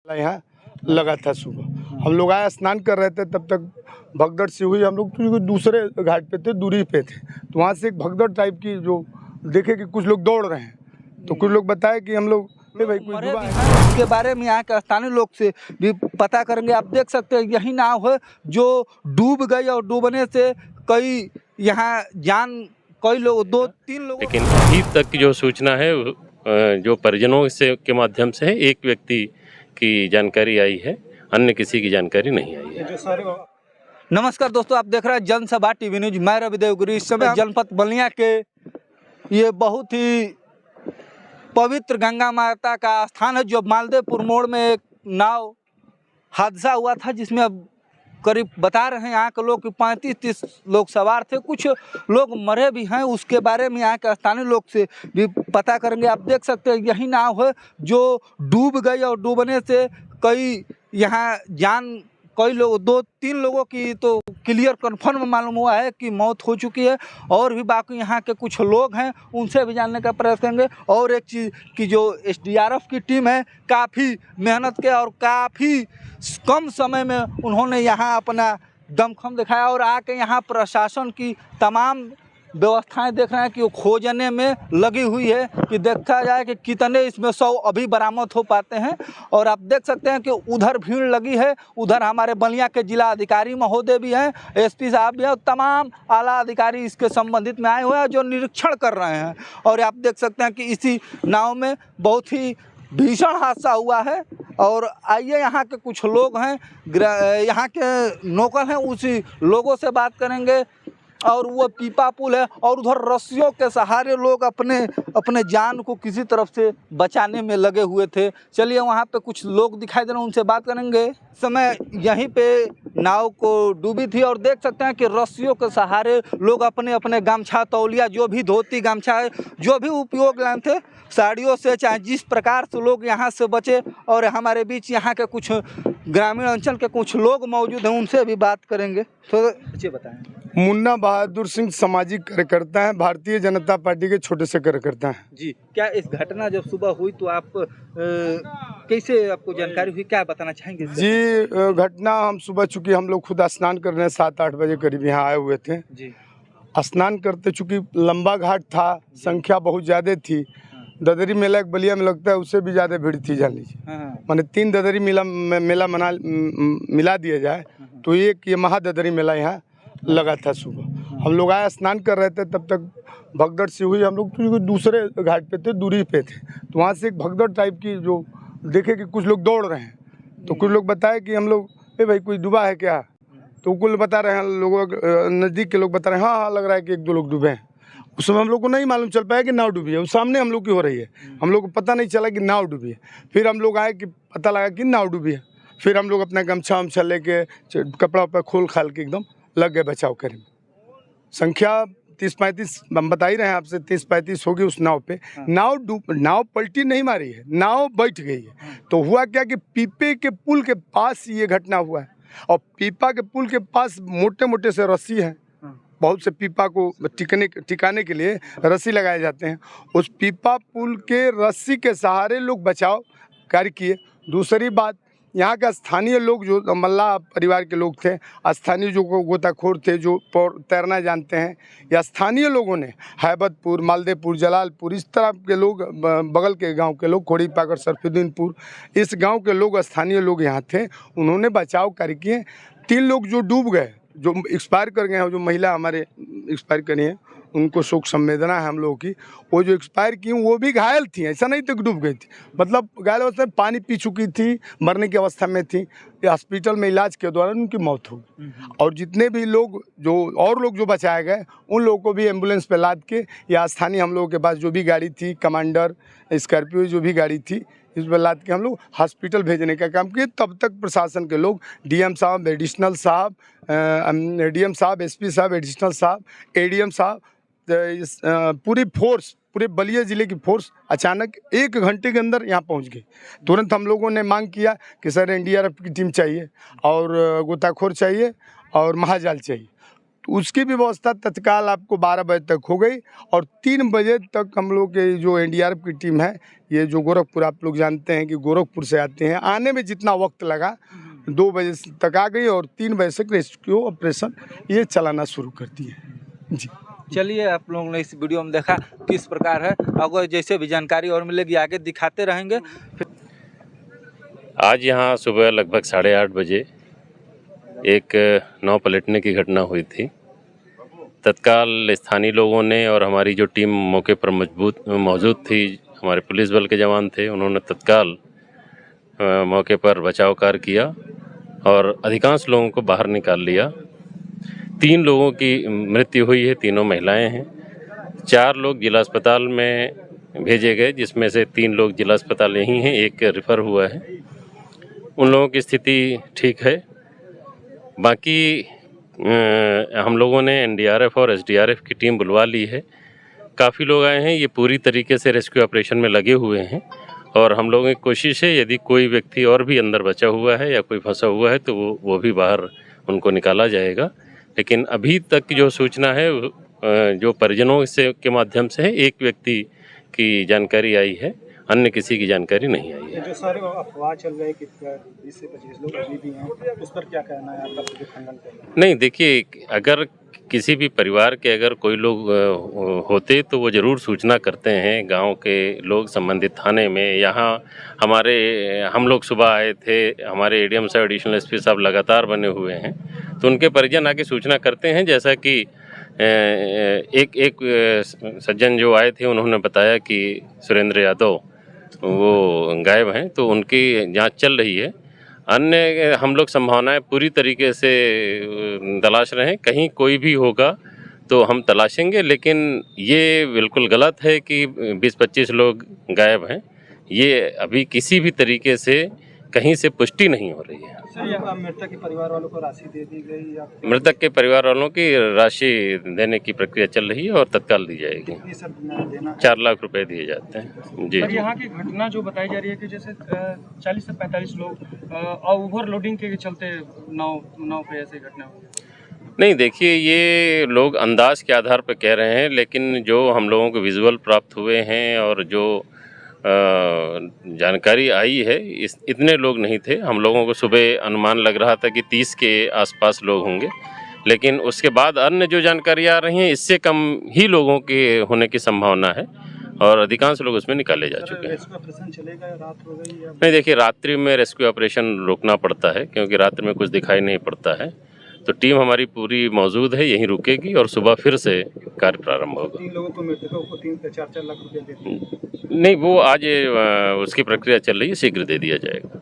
यहाँ लगा था सुबह। हम लोग आए स्नान कर रहे थे, तब तक भगदड़ सी हुई। हम लोग तो दूसरे घाट पे थे, दूरी पे थे, तो वहाँ से एक भगदड़ टाइप की जो देखे कि कुछ लोग दौड़ रहे हैं, तो कुछ लोग बताए कि हम लोग भाई कोई डूबा है। इसके बारे में यहाँ के स्थानीय लोग से भी पता करेंगे। आप देख सकते हैं यही नाव है जो डूब गई और डूबने से कई यहाँ कई लोग 2-3 लोग। लेकिन अभी तक जो सूचना है जो परिजनों से के माध्यम से है, एक व्यक्ति की जानकारी आई है, अन्य किसी की जानकारी नहीं आई है। नमस्कार दोस्तों, आप देख रहे हैं जनसभा टीवी न्यूज। मैं रवि देवगिरी। इस समय जनपद बलिया के ये बहुत ही पवित्र गंगा माता का स्थान है, जो मालदेपुर मोड़ में एक नाव हादसा हुआ था, जिसमें अब करीब बता रहे हैं यहाँ के लोग कि 35-30 लोग सवार थे, कुछ लोग मरे भी हैं। उसके बारे में यहाँ के स्थानीय लोग से भी पता करेंगे। आप देख सकते हैं यही नाव है जो डूब गई और डूबने से कई लोग 2-3 लोगों की तो क्लियर कन्फर्म मालूम हुआ है कि मौत हो चुकी है, और भी बाकी यहाँ के कुछ लोग हैं, उनसे भी जानने का प्रयास करेंगे। और एक चीज़ कि जो एसडीआरएफ की टीम है, काफ़ी मेहनत के और काफ़ी कम समय में उन्होंने यहाँ अपना दमखम दिखाया, और आके यहाँ प्रशासन की तमाम व्यवस्थाएं देख रहे हैं कि वो खोजने में लगी हुई है कि देखा जाए कि कितने इसमें 100 अभी बरामद हो पाते हैं। और आप देख सकते हैं कि उधर भीड़ लगी है, उधर हमारे बलिया के जिला अधिकारी महोदय भी हैं, एसपी साहब भी हैं, और तमाम आला अधिकारी इसके संबंधित में आए हुए हैं जो निरीक्षण कर रहे हैं। और आप देख सकते हैं कि इसी नाव में बहुत ही भीषण हादसा हुआ है। और आइए यहाँ के कुछ लोग हैं, यहाँ के लोकल हैं, उसी लोगों से बात करेंगे। और वो पीपा पुल है, और उधर रस्सियों के सहारे लोग अपने जान को किसी तरफ से बचाने में लगे हुए थे। चलिए वहाँ पे कुछ लोग दिखाई दे रहे हैं, उनसे बात करेंगे। समय यहीं पे नाव को डूबी थी, और देख सकते हैं कि रस्सियों के सहारे लोग अपने गमछा, तौलिया, जो भी धोती गमछा है, जो भी उपयोग लाए थे, साड़ियों से, चाहे जिस प्रकार से लोग यहाँ से बचे। और हमारे बीच यहाँ के कुछ ग्रामीण अंचल के कुछ लोग मौजूद हैं, उनसे भी बात करेंगे। तो अच्छे बताएं। मुन्ना बहादुर सिंह सामाजिक कार्यकर्ता हैं, भारतीय जनता पार्टी के छोटे से कार्यकर्ता हैं जी। क्या इस घटना जब सुबह हुई तो आप कैसे आपको जानकारी हुई, क्या बताना चाहेंगे? जी, घटना हम सुबह, चूँकि हम लोग खुद स्नान करने 7-8 बजे करीब यहाँ आए हुए थे जी। स्नान करते, चूँकि लंबा घाट था, संख्या बहुत ज़्यादा थी। ददरी मेला एक बलिया में लगता है, उससे भी ज़्यादा भीड़ थी, जान लीजिए। माने 3 ददरी मेला मिला दिया जाए तो एक ये महाददरी मेला यहाँ लगा था सुबह। हम लोग आए स्नान कर रहे थे, तब तक भगदड़ सी हुई। हम लोग तो दूसरे घाट पे थे, दूरी पे थे, तो वहाँ से एक भगदड़ टाइप की जो देखे कि कुछ लोग दौड़ रहे हैं, तो कुछ लोग बताए कि हम लोग भाई कोई डूबा है क्या, तो कुल बता रहे हैं लोग, नज़दीक के लोग बता रहे हैं हाँ लग रहा है कि 1-2 लोग डूबे हैं। उस समय हम लोग को नहीं मालूम चल पाया कि नाव डूबी है, वो सामने हम लोग की हो रही है, हम लोग को पता नहीं चला कि नाव डूबी है। फिर हम लोग आए कि पता लगा कि नाव डूबी है। फिर हम लोग अपना गमछा वमछा लेके, कपड़ा वपड़ा खोल खाल के एकदम लग गए बचाव करने में। संख्या 30-35 हम बता ही रहे हैं आपसे, 30-35 होगी उस नाव पे। नाव पलटी नहीं मारी है, नाव बैठ गई है। तो हुआ क्या कि पीपे के पुल के पास ये घटना हुआ है, और पीपा के पुल के पास मोटे मोटे से रस्सी हैं, बहुत से पीपा को टिकाने के लिए रस्सी लगाए जाते हैं। उस पीपा पुल के रस्सी के सहारे लोग बचाव कार्य किए। दूसरी बात, यहाँ के स्थानीय लोग जो मल्लाह परिवार के लोग थे, स्थानीय जो गोताखोर थे, जो तैरना जानते हैं, या स्थानीय लोगों ने हैबतपुर, मालदेपुर, जलालपुर, इस तरह के लोग, बगल के गांव के लोग, खोड़ी पाकर, सरफुद्दीनपुर, इस गांव के लोग, स्थानीय लोग यहाँ थे, उन्होंने बचाव कार्य किए। 3 लोग जो डूब गए, जो एक्सपायर कर गए हैं, जो महिला हमारे एक्सपायर करी हैं, उनको शोक संवेदना है हम लोगों की। वो जो एक्सपायर की वो भी घायल थी, ऐसा नहीं तो डूब गई थी, मतलब घायल अवस्था में पानी पी चुकी थी, मरने की अवस्था में थी। हॉस्पिटल में इलाज के दौरान उनकी मौत हो गई। और जितने भी लोग जो बचाए गए, उन लोगों को भी एम्बुलेंस पे लाद के, या स्थानीय हम लोगों के पास जो भी गाड़ी थी, कमांडर, स्कॉर्पियो, जो भी गाड़ी थी, इस पर लाद के हम लोग हॉस्पिटल भेजने का काम किए। तब तक प्रशासन के लोग, डीएम साहब, एडिशनल साहब, डीएम साहब, एसपी साहब, एडिशनल साहब, एडीएम साहब, पूरी फोर्स, पूरे बलिया ज़िले की फोर्स अचानक 1 घंटे के अंदर यहाँ पहुँच गई। तुरंत हम लोगों ने मांग किया कि सर एनडीआरएफ की टीम चाहिए, और गोताखोर चाहिए, और महाजाल चाहिए। तो उसकी भी व्यवस्था तत्काल आपको 12 बजे तक हो गई और 3 बजे तक हम लोग के जो एनडीआरएफ की टीम है, ये जो गोरखपुर, आप लोग जानते हैं कि गोरखपुर से आते हैं, आने में जितना वक्त लगा 2 बजे तक आ गई और 3 बजे से रेस्क्यू ऑपरेशन ये चलाना शुरू कर दिए। जी चलिए, आप लोगों ने इस वीडियो में देखा किस प्रकार है। अगर जैसे भी जानकारी और मिलेगी आगे दिखाते रहेंगे। आज यहाँ सुबह लगभग 8:30 बजे एक नाव पलटने की घटना हुई थी। तत्काल स्थानीय लोगों ने और हमारी जो टीम मौके पर मौजूद थी, हमारे पुलिस बल के जवान थे, उन्होंने तत्काल मौके पर बचाव कार्य किया और अधिकांश लोगों को बाहर निकाल लिया। 3 लोगों की मृत्यु हुई है, तीनों महिलाएं हैं। 4 लोग जिला अस्पताल में भेजे गए, जिसमें से 3 लोग जिला अस्पताल यहीं हैं, एक रेफर हुआ है। उन लोगों की स्थिति ठीक है। बाकी हम लोगों ने एनडीआरएफ और एसडीआरएफ की टीम बुलवा ली है। काफ़ी लोग आए हैं, ये पूरी तरीके से रेस्क्यू ऑपरेशन में लगे हुए हैं और हम लोगों की कोशिश है यदि कोई व्यक्ति और भी अंदर बचा हुआ है या कोई फंसा हुआ है तो वो भी बाहर उनको निकाला जाएगा। लेकिन अभी तक जो सूचना है जो परिजनों से के माध्यम से है, एक व्यक्ति की जानकारी आई है, अन्य किसी की जानकारी नहीं आई है। जो सारे अफवाह चल रहे हैं कि 20 से 25 लोग अभी भी हैं, उस पर क्या कहना है आपका, जो खंडन करना है? नहीं, देखिए, अगर किसी भी परिवार के अगर कोई लोग होते तो वो ज़रूर सूचना करते हैं। गांव के लोग संबंधित थाने में, यहाँ हम लोग सुबह आए थे, हमारे एडीएम साहब, एडिशनल एसपी साहब लगातार बने हुए हैं, तो उनके परिजन आके सूचना करते हैं। जैसा कि एक सज्जन जो आए थे उन्होंने बताया कि सुरेंद्र यादव वो गायब हैं, तो उनकी जांच चल रही है। अन्य हम लोग संभावनाएं पूरी तरीके से तलाश रहे हैं, कहीं कोई भी होगा तो हम तलाशेंगे, लेकिन ये बिल्कुल गलत है कि 20-25 लोग गायब हैं। ये अभी किसी भी तरीके से कहीं से पुष्टि नहीं हो रही है। सर, मृतक के परिवार वालों को राशि दे दी गई या मृतक के परिवार वालों की राशि देने की प्रक्रिया चल रही है और तत्काल दी जाएगी। कितनी सर देना? 4 लाख रुपए दिए जाते हैं। जी। सर, यहाँ की घटना जो बताई जा रही है कि जैसे 40 से 45 लोग ओवरलोडिंग के चलते नाव पे ऐसी घटना हुई। नहीं, देखिए, ये लोग अंदाज के आधार पर कह रहे हैं, लेकिन जो हम लोगों को विजुअल प्राप्त हुए हैं और जो जानकारी आई है, इतने लोग नहीं थे। हम लोगों को सुबह अनुमान लग रहा था कि 30 के आसपास लोग होंगे, लेकिन उसके बाद अन्य जो जानकारी आ रही है, इससे कम ही लोगों के होने की संभावना है और अधिकांश लोग उसमें निकाले जा चुके हैं। रेस्क्यू ऑपरेशन चलेगा, रात हो गई या? नहीं, देखिए, रात्रि में रेस्क्यू ऑपरेशन रोकना पड़ता है क्योंकि रात्रि में कुछ दिखाई नहीं पड़ता है, तो टीम हमारी पूरी मौजूद है, यहीं रुकेगी और सुबह फिर से कार्य प्रारंभ होगा। 3 लोगों को, मृतकों को 3 से 4 लाख रुपए देते हैं। नहीं, वो आज उसकी प्रक्रिया चल रही है, शीघ्र दे दिया जाएगा।